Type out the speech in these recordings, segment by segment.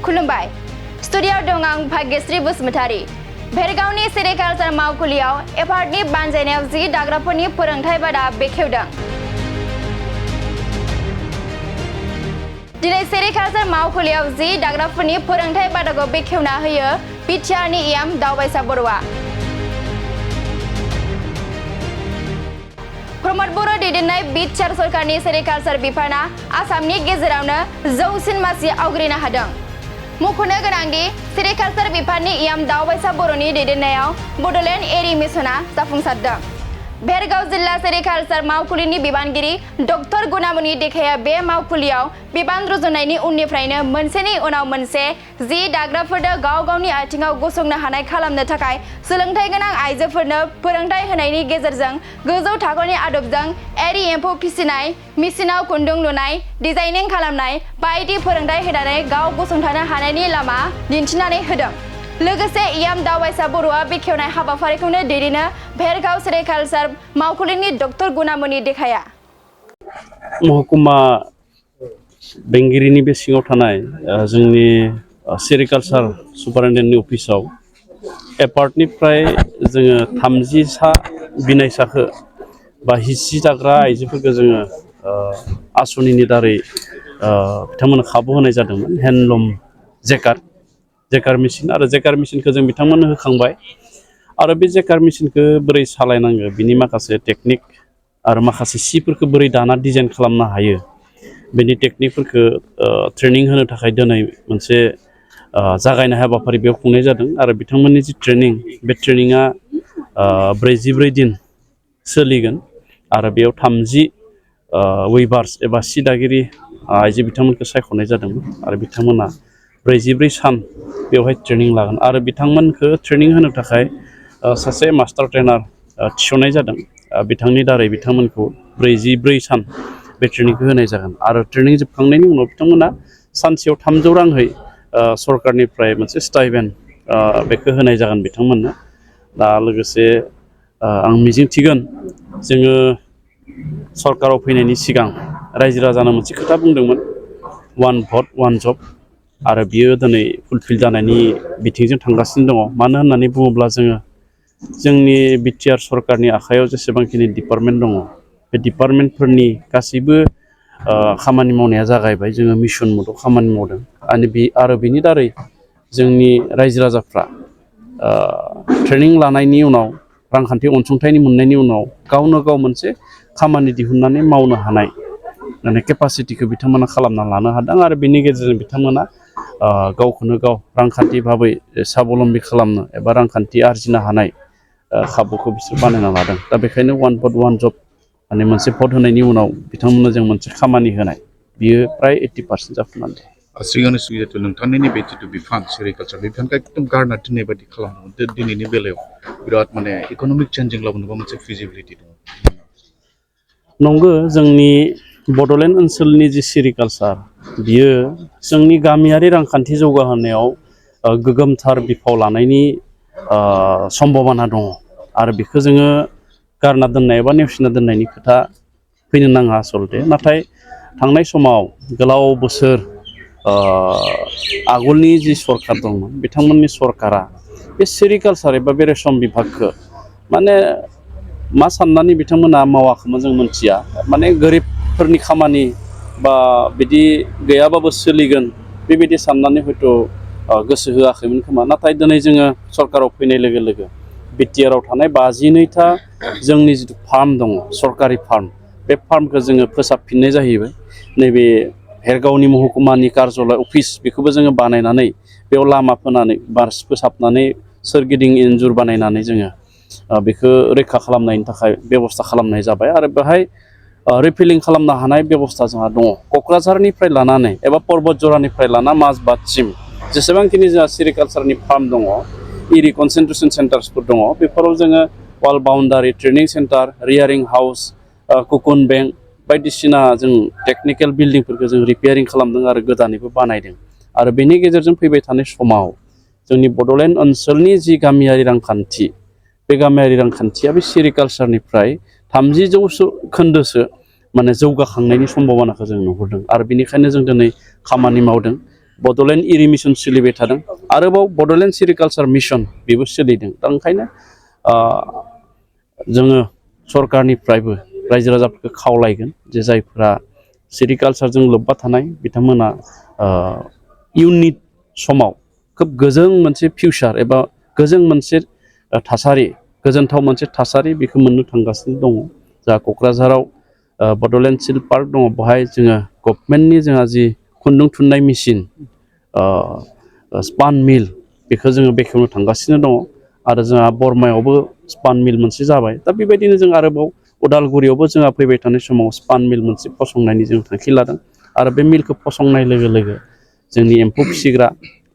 खुलुमबाय स्टुडिय'आव दं आं भाग्यश्री बसुमतारी भेरगावनि सेरिकालचार मावखुलियाव एफार्टनि बानजायनायाव जि दाग्राफोरनि फोरोंथाय बादा बेखेवदों। दिनै सेरिकालचार मावखुलियाव जि दाग्राफोरनि फोरोंथाय बादाखौ बेखेवना होयो बिटिआरनि इयाम दावबायसा बर'आ। प्रमद बर' दैदेननाय बिटिआर सरकारनि सेरिकालचार बिफाना आसामनि गेजेरावनो जौसिन मासि आवग्रिनो हादों। मख'नो गोनांदि सेरिकालचार बिफाननि इयाम दावबायसा बर'नि दैदेननायाव बड'लेण्ड एरि मिशनआ जाफुंसारदों। भेरगाव जिल्ला सेरिकालचार मावखुलिनि बिबानगिरि डक्टर गुनामणि देखाया बे मावखुलियाव बिबान रुजुननायनि उननिफ्रायनो मोनसेनि उनाव मोनसे जि दाग्राफोरनो गाव गावनि आथिङाव गसंनो हानाय खालामनो थाखाय सोलोंथाइ गोनां आइजोफोरनो फोरोंथाय होनायनि गेजेरजों गोजौ थाखोनि आदबजों एरि एम्फौ फिसिनाय, मेसिनाव खुन्दुं लुनाय, डिजाइनिं खालामनाय बायदि फोरोंथाय होनानै गाव गसंथानो हानायनि लामा दिन्थिनानै होदों। लोगोसे इयाम दावबायसा बर'आ बेखेवनाय हाबाफारिखौनो दैदेनो भेरगाव सेरिकालचार मावखुलिनि डक्टर गुनामणि देखाया। महकुमा बेंगिरिनि बे सिङाव थानाय जोंनि सेरिकालचार सुपारिनटेन्डेन्टनि अफिसाव एपार्टनिफ्राय जोङो 30 बिनायसाखौ बा हिसि दाग्रा आइजोफोरखौ जोङो आसनिनि दारै बिथांमोननो खाबु होनाय जादोंमोन। हेन्डलुम जेकार मेसिन आरो जेकार मेसिनखौ जों बिथांमोननो होखांबाय आरो बे जेकार मेसिनखौ बोरै सालायनांगो बिनि माखासे टेकनिक आरो माखासे सिफोरखौ बोरै दाना डिजाइन खालामनो हायो बेनि टेकनिकफोरखौ ट्रेनिं होनो थाखाय दिनै मोनसे जागायनाय हाबाफारि बेयाव खुंनाय जादों आरो बिथांमोननि जि ट्रेनिं बे ट्रेनिंआ 44 दिन सोलिगोन आरो बेयाव 30 वेभार्स एबा सि दागिरि आइजो बिथांमोनखौ सायख'नाय जादोंमोन आरो बिथांमोना 44 सान बेवहाय ट्रेनिं लागोन आरो बिथांमोनखौ ट्रेनिं होनो थाखाय सासे मास्टार ट्रेनार थिसननाय जादों। बिथांनि दारै बिथांमोनखौ 44 सान बे ट्रेनिंखौ होनाय जागोन आरो ट्रेनिं जोबखांनायनि उनाव बिथांमोना सानसेयाव 300 रांहै सरकारनिफ्राय मोनसे स्टाइपेन्ड बेखौ होनाय जागोन बिथांमोननो। दा लोगोसे आं मिजिंथिगोन जोङो सरकाराव फैनायनि सिगां रायजो राजानो मोनसे खोथा बुंदोंमोन, 1 भट 1 जब आरो बियो दिनै फुलफिल जानायनि बिथिंजों थांगासिनो दङ। मानो होननानै बुङोब्ला जोंनि बिटिआर सरकारनि आखायाव जेसेबांखिनि डिपार्टमेन्ट दङ बे डिपार्टमेन्टफोरनि गासैबो खामानि मावनाया जागायबाय। जोङो मिशन मदआव खामानि मावदों आरो बिनि दारै जोंनि रायजो राजाफ्रा ट्रेनिं लानायनि उनाव रांखान्थि अनसुंथाइनि मोननायनि उनाव गावनो गाव मोनसे खामानि दिहुननानै मावनो हानाय माने केपासिटिखौ बिथांमोना खालामना लानो हादों आरो बिनि गेजेरजों बिथांमोना गावखौनो गाव रांखान्थि भाबै साबलम्बि खालामनो एबा रांखान्थि आरजिनो हानाय खाबुखौ बिसोर बानायना लादों। दा बेखायनो 1 भट 1 जब माने मोनसे भट होनायनि उनाव बिथांमोननो जों मोनसे खामानि होनाय बियो प्राय 80% जाफुंनानै दं। सिगांनि जिहेतु नोंथांनि बे जिथु बिफान सेरिकालचार बिफानखौ एकदम गारना दोननाय बायदि खालामो दिनैनि बेलायाव बिराद माने इक'नमिक चेन्जिं लाबोनोबा मोनसे फिजिबिलिटि दङ। नंगौ, जोंनि बड'लेण्ड ओनसोलनि जि सेरिकालचार बियो जोंनि गामियारि रांखान्थि जौगाहोनायाव गोगोमथार बिफाव लानायनि सम्भाबना दङ आरो बेखौ जोङो गारना दोननाय एबा नेवसिना दोननायनि खोथा फैनो नाङा आसलथे। नाथाय थांनाय समाव गोलाव बोसोर आगोलनि जि सरकार दंमोन बिथांमोननि सरकारा बे सेरिकालचार एबा बे रेशम बिभागखौ माने मा साननानै बिथांमोना मावाखैमोन जों मोनथिया। माने गोरिबफोरनि खामानि बा बिदि गैयाबाबो सोलिगोन बेबायदि साननानै हयथ' गोसो होआखैमोन खोमा। नाथाय दिनै जोङो सरकाराव फैनाय लोगो लोगो बिटिआरआव थानाय 52टा जोंनि जिथु फार्म दङ सरकारि फार्म बे फार्मखौ जोङो फोसाबफिननाय जाहैबाय। नैबे भेरगावनि महकुमानि कार्यालय अफिस बेखौबो जोङो बानायनानै बेयाव लामा फोनानै फोसाबनानै सोरगिदिं इन्जुर बानायनानै जोङो बेखौ रैखा खालामनायनि थाखाय बेब'स्था खालामनाय जाबाय आरो बेहाय रिफिलिं खालामनो हानाय बेब'स्था जोंहा दङ। क'क्राझारनिफ्राय लानानै एबा पर्बत जरानिफ्राय लाना माजबातसिम जेसेबांखिनि जोंहा सेरिकालचारनि फार्म दङ, इरि कनसेन्ट्रेसन सेन्टार्सफोर दङ, बेफोराव जोङो वाल बाउन्डारि ट्रेनिं सेन्टार, रियारिं हाउस, कुकुन बेंक बायदिसिना जों टेकनिकेल बिल्डिंफोरखौ जों रिपेयारिं खालामदों आरो गोदानैबो बानायदों। आरो बेनि गेजेरजों फैबाय थानाय समाव जोंनि बड'लेण्ड ओनसोलनि जि गामियारि रांखान्थि बे गामियारि रांखान्थिया बे सेरिकालचारनिफ्राय 30% माने जौगाखांनायनि सम्भावनाखौ जों नुहुरदों आरो बेनिखायनो जों दिनै खामानि मावदों। बड'लेण्ड इरि मिसन सोलिबाय थादों आरोबाव बड'लेण्ड सेरिकालचार मिसन बेबो सोलिदों दा ओंखायनो जोङो सरकारनिफ्रायबो रायजो राजाफोरखौ खावलायगोन जे जायफोरा सेरिकालचारजों लोब्बा थानाय बिथांमोना इयुननि समाव खोब गोजों मोनसे फिउचार एबा गोजों मोनसे थासारि गोजोनथाव मोनसे थासारि बेखौ मोननो थांगासिनो दङ जा क'क्राझाराव बड'लेण्ड सिल्क पार्क दङ बेवहाय जोङो गभर्नमेन्टनि जोंहा जि खुन्दुं थुननाय मेसिन स्पान मिल बेखौ जोङो बेखेवनो थांगासिनो दङ आरो जोंहा बरमायावबो स्पान मिल मोनसे जाबाय दा बेबायदिनो जों आरोबाव उदालगुरियावबो जोंहा फैबाय थानाय समाव स्पान मिल मोनसे फसंनायनि जों थांखि लादों आरो बे मिलखौ फसंनाय लोगो लोगो जोंनि एम्फौ फिसिग्रा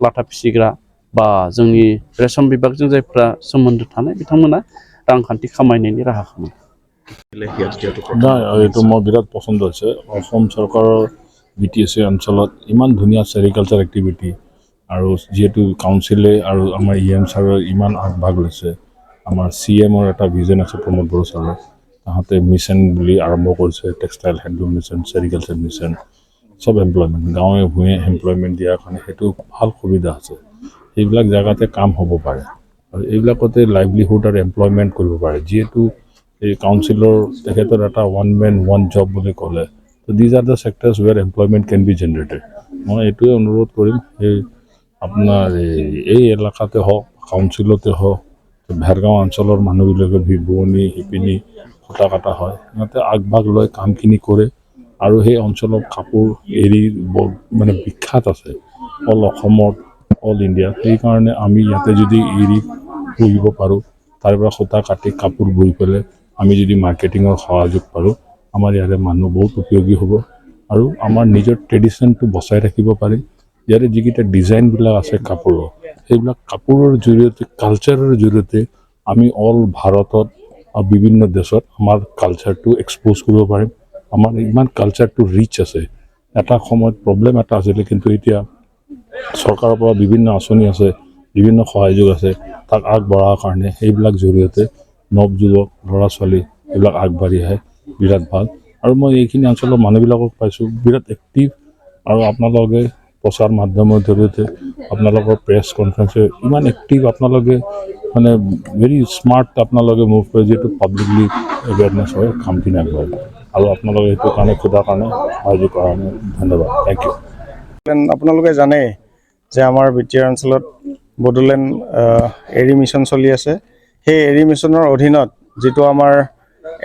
लाथा फिसिग्रा बा जोंनि रेशम बिभागजों जायफ्रा सोमोन्दो थानाय बिथांमोना रांखान्थि खामायनायनि राहाखौ मोनो এইটো মোৰ বিৰাট পচন্দ হৈছে অসম চৰকাৰৰ BTSA অঞ্চলত ইমান ধুনীয়া চেৰিকালচাৰ এক্টিভিটি আৰু যেহেতু কাউন্সিলে আৰু আমাৰ EM ছাৰৰ ইমান আগভাগ লৈছে আমাৰ CMৰ এটা ভিজন আছে প্ৰমোদ বড়ো ছাৰৰ তাহাঁতে মিছন বুলি আৰম্ভ কৰিছে textile handloom mission sericulture mission সব এমপ্লয়মেণ্ট গাঁৱে ভূঞে এমপ্লয়মেণ্ট দিয়াৰ কাৰণে সেইটো ভাল সুবিধা আছে এইবিলাক জেগাতে কাম হ'ব পাৰে আৰু এইবিলাকতে লাইভলিহুড আৰু এমপ্লয়মেণ্ট কৰিব পাৰে যিহেতু এই কাউন্সিলৰ তেখেতৰ এটা ওৱান মেন ওৱান জব বুলি ক'লে তো these are the sectors where employment can be generated মই এইটোৱে অনুৰোধ কৰিম এই আপোনাৰ এই এলেকাতে হওক কাউন্সিলতে হওক ভেৰগাঁও অঞ্চলৰ মানুহবিলাকে ভিবুৱনী শিপিনী সূতা কটা হয় সিহঁতে আগভাগ লৈ কামখিনি কৰে আৰু সেই অঞ্চলৰ কাপোৰ এৰি মানে বিখ্যাত আছে অল অসমত অল ইণ্ডিয়াত সেইকাৰণে আমি ইয়াতে যদি এৰি পুহিব পাৰোঁ তাৰ পৰা সূতা কাটি কাপোৰ বৈ পেলাই আমি যদি মাৰ্কেটিঙৰ সহযোগ পাৰোঁ আমাৰ ইয়াৰে মানুহ বহুত উপযোগী হ'ব আৰু আমাৰ নিজৰ ট্ৰেডিশ্যনটো বচাই ৰাখিব পাৰিম ইয়াৰে যিকেইটা ডিজাইনবিলাক আছে কাপোৰৰ সেইবিলাক কাপোৰৰ জৰিয়তে কালচাৰৰ জৰিয়তে আমি অল ভাৰতত বিভিন্ন দেশত আমাৰ কালচাৰটো এক্সপ'জ কৰিব পাৰিম আমাৰ ইমান কালচাৰটো ৰিচ আছে এটা সময়ত প্ৰব্লেম এটা আছিলে কিন্তু এতিয়া চৰকাৰৰ পৰা বিভিন্ন আঁচনি আছে বিভিন্ন সহযোগ আছে তাক আগবঢ়াৰ কাৰণে সেইবিলাক জৰিয়তে নৱযুৱক ল'ৰা ছোৱালী এইবিলাক আগবাঢ়ি আহে বিৰাট ভাল আৰু মই এইখিনি অঞ্চলৰ মানুহবিলাকক পাইছোঁ বিৰাট এক্টিভ আৰু আপোনালোকে প্ৰচাৰ মাধ্যমৰ জৰিয়তে আপোনালোকৰ প্ৰেছ কনফাৰেন্সে ইমান এক্টিভ আপোনালোকে মানে ভেৰি স্মাৰ্ট আপোনালোকে মুভ কৰে যিহেতু পাব্লিকলি এৱেৰনেছ হয় কামখিনি আগবাঢ়ে আৰু আপোনালোকে সেইটো কাৰণে খোদাৰ কাৰণে সহযোগ কৰাৰ কাৰণে ধন্যবাদ থেংক ইউ আপোনালোকে জানে যে আমাৰ বিটিআৰ অঞ্চলত বডোলেণ্ড এৰি মিছন চলি আছে সেই এৰি মিছনৰ অধীনত যিটো আমাৰ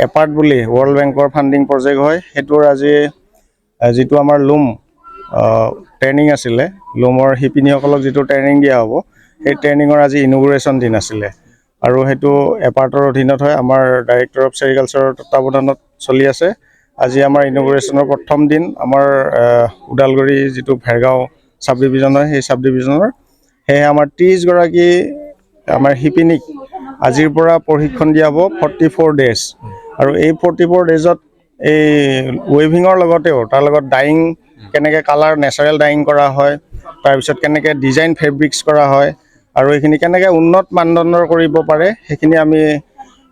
এপাৰ্ট বুলি ৱৰ্ল্ড বেংকৰ ফাণ্ডিং প্ৰজেক্ট হয় সেইটোৰ আজি যিটো আমাৰ লুম ট্ৰেইনিং আছিলে লুমৰ শিপিনীসকলক যিটো ট্ৰেইনিং দিয়া হ'ব সেই ট্ৰেইনিঙৰ আজি ইনগুৰেশ্যন দিন আছিলে আৰু সেইটো এপাৰ্টৰ অধীনত হয় আমাৰ ডাইৰেক্টৰ অফ চেৰিকালচাৰৰ তত্বাৱধানত চলি আছে আজি আমাৰ ইনগুৰেশ্যনৰ প্ৰথম দিন আমাৰ ওদালগুৰি যিটো ভেৰগাঁও চাব ডিভিজন হয় সেই চাব ডিভিজনৰ সেয়ে আমাৰ 30 গৰাকী আমাৰ শিপিনীক আজিৰ পৰা প্ৰশিক্ষণ দিয়া হ'ব 44 ডেজ আৰু এই 44 ডেজত এই ৱেভিঙৰ লগতেও তাৰ লগত ডাইং কেনেকৈ কালাৰ নেচাৰেল ডাইং কৰা হয় তাৰপিছত কেনেকৈ ডিজাইন ফেব্ৰিক্স কৰা হয় আৰু এইখিনি কেনেকৈ উন্নত মানদণ্ডৰ কৰিব পাৰে সেইখিনি আমি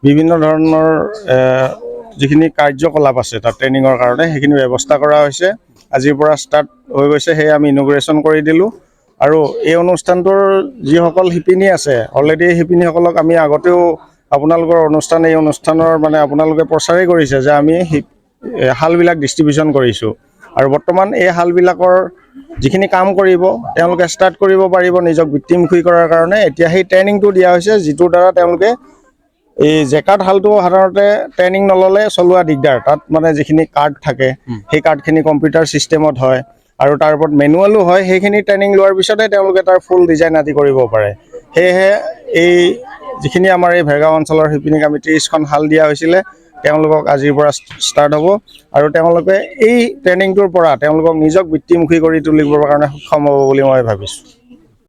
বিভিন্ন ধৰণৰ যিখিনি কাৰ্যকলাপ আছে তাত ট্ৰেইনিঙৰ কাৰণে সেইখিনি ব্যৱস্থা কৰা হৈছে আজিৰ পৰা ষ্টাৰ্ট হৈ গৈছে সেয়ে আমি ইনগুৰেশ্যন কৰি দিলোঁ আৰু এই অনুষ্ঠানটোৰ যিসকল শিপিনী আছে অলৰেডি শিপিনীসকলক আমি আগতেও আপোনালোকৰ অনুষ্ঠান এই অনুষ্ঠানৰ মানে আপোনালোকে প্ৰচাৰেই কৰিছে যে আমি শালবিলাক ডিষ্ট্ৰিবিউশ্যন কৰিছোঁ আৰু বৰ্তমান এই শালবিলাকৰ যিখিনি কাম কৰিব তেওঁলোকে ষ্টাৰ্ট কৰিব পাৰিব নিজক বৃত্তিমুখী কৰাৰ কাৰণে এতিয়া সেই ট্ৰেইনিংটো দিয়া হৈছে যিটোৰ দ্বাৰা তেওঁলোকে এই জেকাৰ্ড শালটো সাধাৰণতে ট্ৰেইনিং নল'লে চলোৱা দিগদাৰ তাত মানে যিখিনি কাৰ্ড থাকে সেই কাৰ্ডখিনি কম্পিউটাৰ ছিষ্টেমত হয় আৰু তাৰ ওপৰত মেনুৱেলো হয় সেইখিনি ট্ৰেইনিং লোৱাৰ পিছতে তেওঁলোকে তাৰ ফুল ডিজাইন আদি কৰিব পাৰে সেয়েহে এই যিখিনি আমাৰ এই ভেৰগাঁও অঞ্চলৰ শিপিনীক আমি 30খন শাল দিয়া হৈছিলে তেওঁলোকক আজিৰ পৰা ষ্টাৰ্ট হ'ব আৰু তেওঁলোকে এই ট্ৰেইনিংটোৰ পৰা তেওঁলোকক নিজক বৃত্তিমুখী কৰি তুলিবৰ কাৰণে সক্ষম হ'ব বুলি মই ভাবিছোঁ